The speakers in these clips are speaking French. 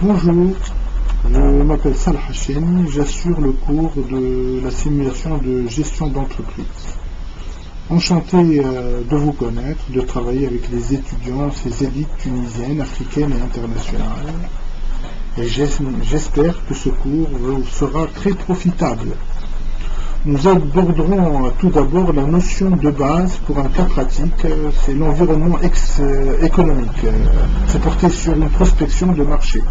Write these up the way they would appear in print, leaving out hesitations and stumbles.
Bonjour, je m'appelle Salah Hachemi, j'assure le cours de la simulation de gestion d'entreprise. Enchanté de vous connaître, de travailler avec les étudiants, ces élites tunisiennes, africaines et internationales. Et j'espère que ce cours vous sera très profitable. Nous aborderons tout d'abord la notion de base pour un cas pratique, c'est l'environnement économique. C'est porté sur une prospection de marché.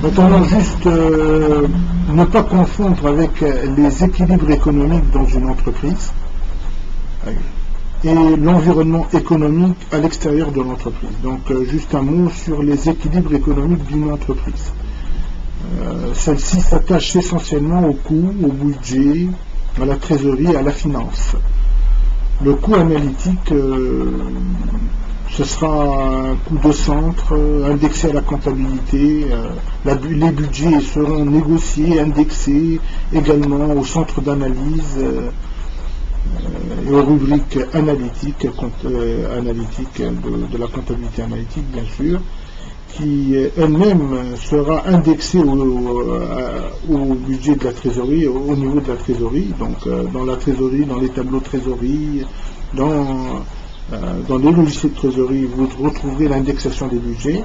Maintenant, juste ne pas confondre avec les équilibres économiques dans une entreprise et l'environnement économique à l'extérieur de l'entreprise. Donc, juste un mot sur les équilibres économiques d'une entreprise. Celle-ci s'attache essentiellement au coût, au budget, à la trésorerie, à la finance. Le coût analytique, ce sera un coût de centre, indexé à la comptabilité. Les budgets seront négociés, indexés également au centre d'analyse et aux rubriques analytiques, de la comptabilité analytique bien sûr, qui elle-même sera indexée au budget de la trésorerie, au niveau de la trésorerie, donc dans la trésorerie, dans les tableaux de trésorerie, dans les logiciels de trésorerie, vous retrouverez l'indexation des budgets.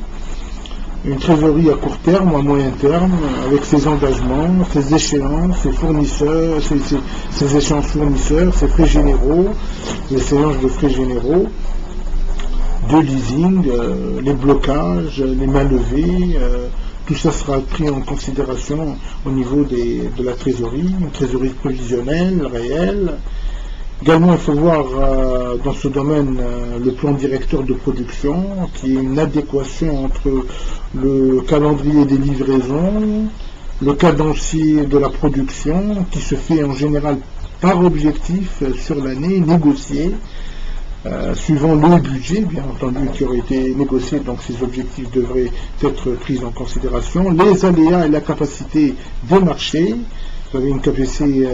Une trésorerie à court terme ou à moyen terme, avec ses engagements, ses échéances, ses fournisseurs, ses échéances fournisseurs, ses frais généraux, les séances de frais généraux, de leasing, les blocages, les mains levées, tout ça sera pris en considération au niveau de la trésorerie, une trésorerie prévisionnelle, réelle. Également, il faut voir dans ce domaine le plan directeur de production, qui est une adéquation entre le calendrier des livraisons, le cadencier de la production, qui se fait en général par objectif sur l'année, négocié, suivant le budget, bien entendu, qui aurait été négocié, donc ces objectifs devraient être pris en considération. Les aléas et la capacité des marchés, vous avez une capacité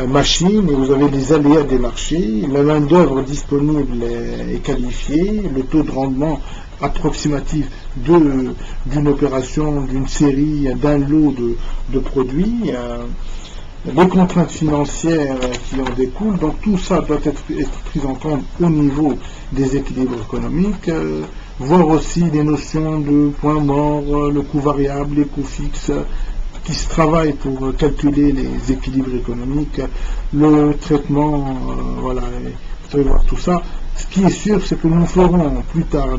machine et vous avez les aléas des marchés, la main-d'œuvre disponible et qualifiée, le taux de rendement approximatif d'une opération, d'une série, d'un lot de produits, les contraintes financières qui en découlent. Donc tout ça doit être pris en compte au niveau des équilibres économiques, voir aussi les notions de points morts, le coût variable, les coûts fixes, qui se travaillent pour calculer les équilibres économiques, le traitement, voilà, vous allez voir tout ça. Ce qui est sûr, c'est que nous ferons plus tard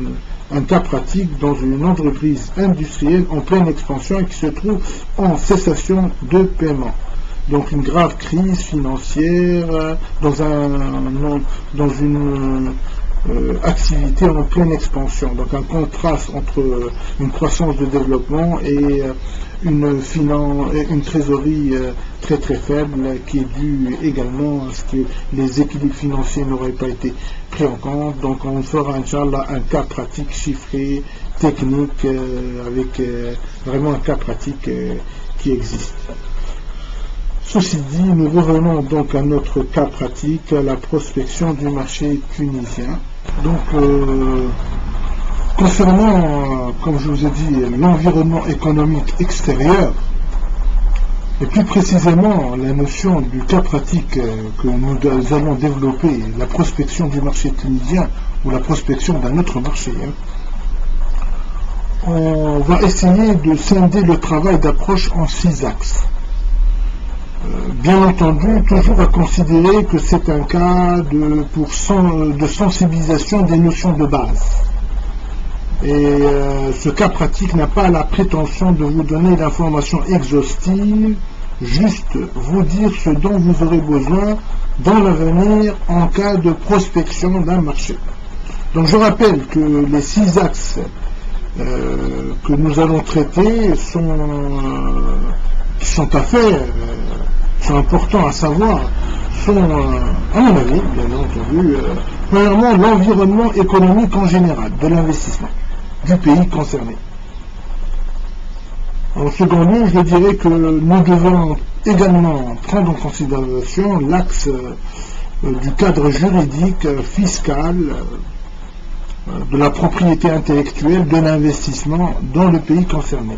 un cas pratique dans une entreprise industrielle en pleine expansion et qui se trouve en cessation de paiement. Donc une grave crise financière dans une activité en pleine expansion. Donc un contraste entre une croissance de développement et une trésorerie très très faible qui est due également à ce que les équilibres financiers n'auraient pas été pris en compte. Donc on fera Inch'Allah un cas pratique chiffré, technique, avec vraiment un cas pratique qui existe. Ceci dit, nous revenons donc à notre cas pratique, à la prospection du marché tunisien. Donc, concernant, comme je vous ai dit, l'environnement économique extérieur, et plus précisément la notion du cas pratique que nous allons développer, la prospection du marché tunisien ou la prospection d'un autre marché, on va essayer de scinder le travail d'approche en 6 axes. Bien entendu, toujours à considérer que c'est un cas de sensibilisation des notions de base. Et ce cas pratique n'a pas la prétention de vous donner l'information exhaustive, juste vous dire ce dont vous aurez besoin dans l'avenir en cas de prospection d'un marché. Donc je rappelle que les 6 axes que nous allons traiter sont à faire, sont importants à savoir, sont, à mon avis, bien entendu, premièrement, l'environnement économique en général, de l'investissement du pays concerné. En second lieu, je dirais que nous devons également prendre en considération l'axe du cadre juridique, fiscal, de la propriété intellectuelle, de l'investissement dans le pays concerné.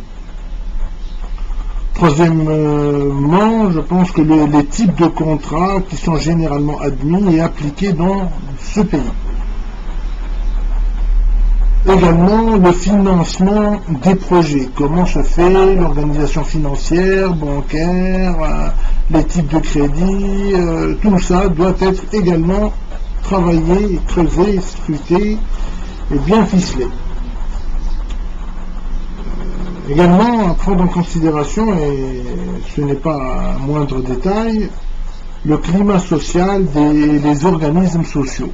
Troisièmement, je pense que les types de contrats qui sont généralement admis et appliqués dans ce pays. Également, le financement des projets. Comment se fait l'organisation financière, bancaire, les types de crédits, tout ça doit être également travaillé, creusé, scruté et bien ficelé. Également, à prendre en considération, et ce n'est pas un moindre détail, le climat social des organismes sociaux.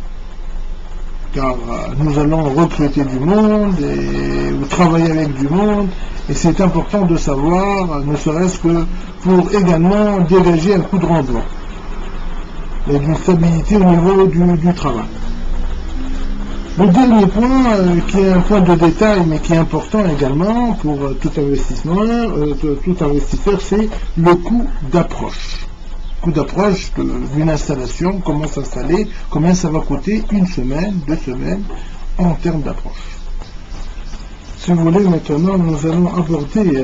Car nous allons recruter du monde ou travailler avec du monde, et c'est important de savoir, ne serait-ce que pour également dégager un coup de rendement et d'une stabilité au niveau du travail. Le dernier point, qui est un point de détail, mais qui est important également pour tout investisseur, c'est le coût d'approche. Coût d'approche d'une installation, comment s'installer, combien ça va coûter, 1 semaine, 2 semaines, en termes d'approche. Si vous voulez, maintenant, nous allons aborder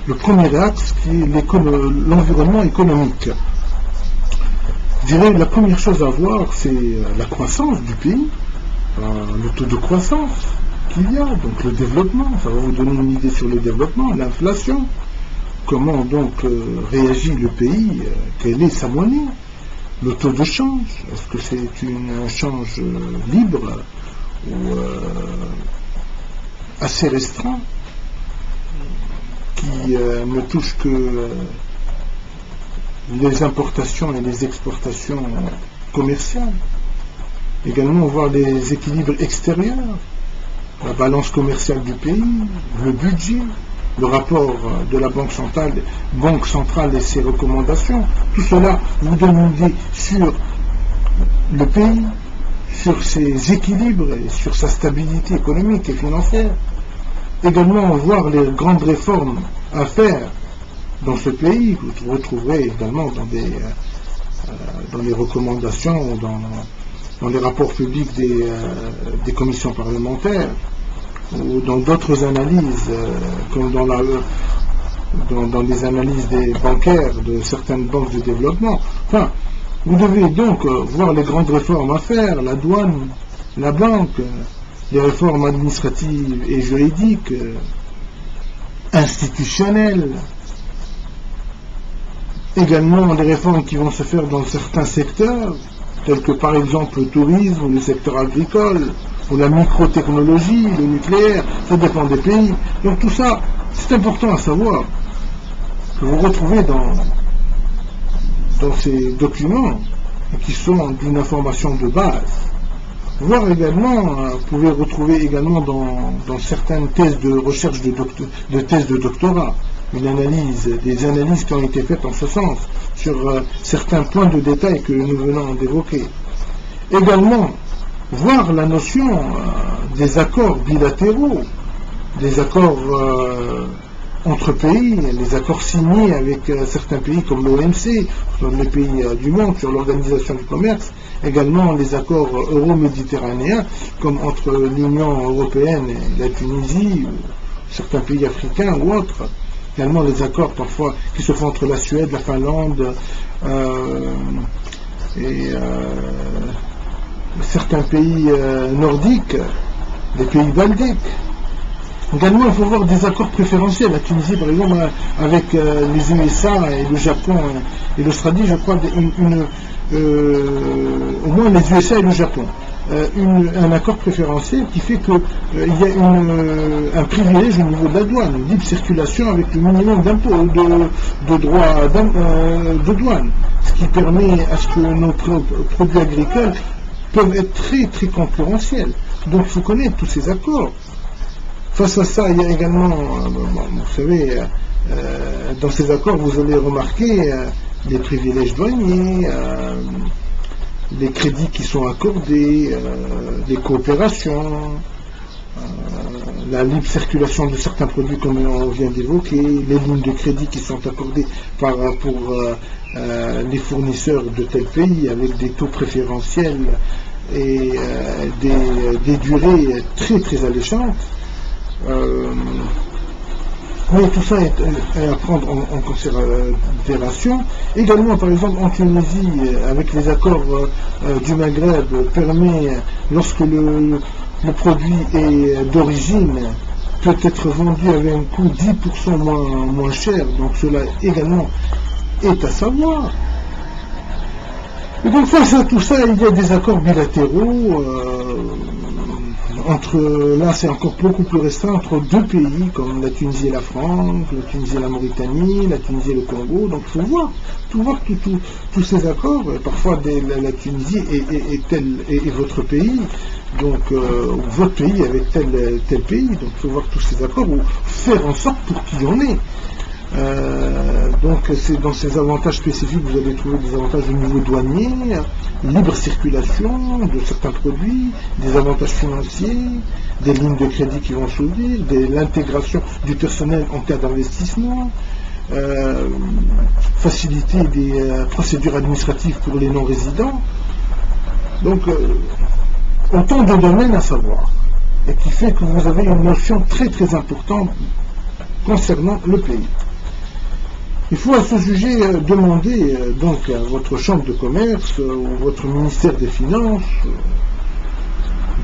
le premier axe, qui est l'environnement économique. Je dirais la première chose à voir, c'est la croissance du pays, le taux de croissance qu'il y a, donc le développement, ça va vous donner une idée sur le développement, l'inflation, comment donc réagit le pays, quelle est sa monnaie, le taux de change, est-ce que c'est un change libre ou assez restreint, qui ne touche que les importations et les exportations commerciales. Également, voir les équilibres extérieurs, la balance commerciale du pays, le budget, le rapport de la Banque centrale et ses recommandations. Tout cela vous donne une idée sur le pays, sur ses équilibres et sur sa stabilité économique et financière. Également, voir les grandes réformes à faire dans ce pays, vous retrouverez également dans les recommandations, dans les rapports publics des commissions parlementaires, ou dans d'autres analyses, comme dans les analyses des bancaires de certaines banques de développement. Enfin, vous devez donc voir les grandes réformes à faire, la douane, la banque, les réformes administratives et juridiques, institutionnelles, également les réformes qui vont se faire dans certains secteurs, tels que par exemple le tourisme, ou le secteur agricole, ou la microtechnologie, le nucléaire, ça dépend des pays. Donc tout ça, c'est important à savoir, que vous retrouvez dans ces documents, qui sont d'une information de base. Voir également, vous pouvez retrouver également dans certaines thèses de recherche de thèses de doctorat, des analyses qui ont été faites en ce sens, sur certains points de détail que nous venons d'évoquer. Également, voir la notion des accords bilatéraux, des accords entre pays, les accords signés avec certains pays comme l'OMC, sur les pays du monde, sur l'organisation du commerce, également les accords euro-méditerranéens, comme entre l'Union européenne et la Tunisie, ou certains pays africains ou autres. Également les accords parfois qui se font entre la Suède, la Finlande et certains pays nordiques, les pays baltiques. Également, il faut voir des accords préférentiels. La Tunisie, par exemple, avec les USA et le Japon et l'Australie, je crois, au moins les USA et le Japon. Un accord préférentiel qui fait qu'il y a un privilège au niveau de la douane, une libre circulation avec le minimum d'impôts, de droits de douane, ce qui permet à ce que nos produits agricoles peuvent être très très concurrentiels. Donc il faut connaître tous ces accords. Face à ça, il y a également, vous savez, dans ces accords, vous allez remarquer les privilèges douaniers, les crédits qui sont accordés, les coopérations, la libre circulation de certains produits comme on vient d'évoquer, les lignes de crédit qui sont accordées pour les fournisseurs de tel pays avec des taux préférentiels et des durées très très alléchantes. Mais tout ça est à prendre en considération. Également, par exemple, en Tunisie, avec les accords du Maghreb, permet, lorsque le produit est d'origine, peut être vendu avec un coût 10% moins cher. Donc cela également est à savoir. Et donc face à tout ça, il y a des accords bilatéraux là c'est encore beaucoup plus restreint, entre deux pays comme la Tunisie et la France, la Tunisie et la Mauritanie, la Tunisie et le Congo. Donc il faut voir tous ces accords. Parfois la Tunisie est votre pays, donc votre pays avec tel pays. Donc il faut voir tous ces accords ou faire en sorte pour qu'il y en ait. Donc c'est dans ces avantages spécifiques, vous allez trouver des avantages au niveau douanier, libre circulation de certains produits, des avantages financiers, des lignes de crédit qui vont s'ouvrir, l'intégration du personnel en cas d'investissement, faciliter des procédures administratives pour les non-résidents. Donc autant de domaines à savoir, et qui fait que vous avez une notion très très importante concernant le pays. Il faut à ce sujet demander donc à votre chambre de commerce ou votre ministère des Finances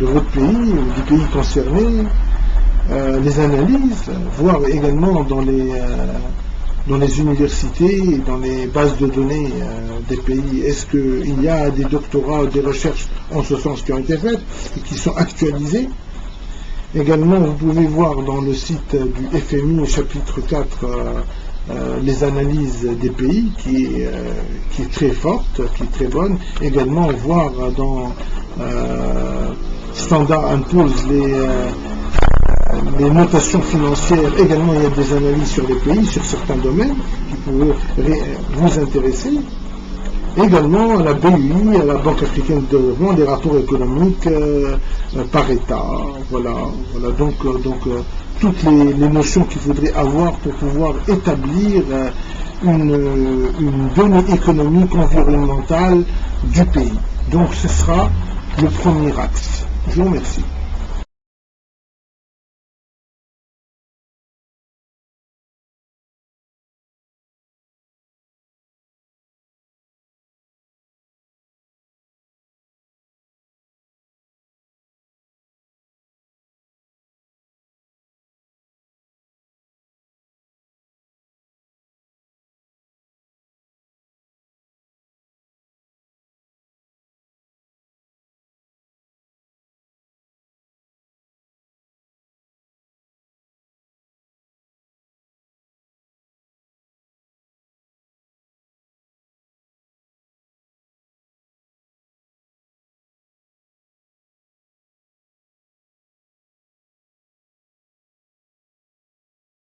de votre pays ou du pays concerné les analyses, voir également dans les universités et dans les bases de données des pays, est-ce qu'il y a des doctorats, des recherches en ce sens qui ont été faites et qui sont actualisées. Également, vous pouvez voir dans le site du FMI, chapitre 4, les analyses des pays qui est très forte, qui est très bonne. Également voir dans Standard & Poor's les notations financières. Également il y a des analyses sur les pays, sur certains domaines qui pourraient vous intéresser. Également à la BUI, à la Banque africaine de développement, les rapports économiques par État. Voilà. Donc toutes les notions qu'il faudrait avoir pour pouvoir établir une donnée économique environnementale du pays. Donc ce sera le premier axe. Je vous remercie.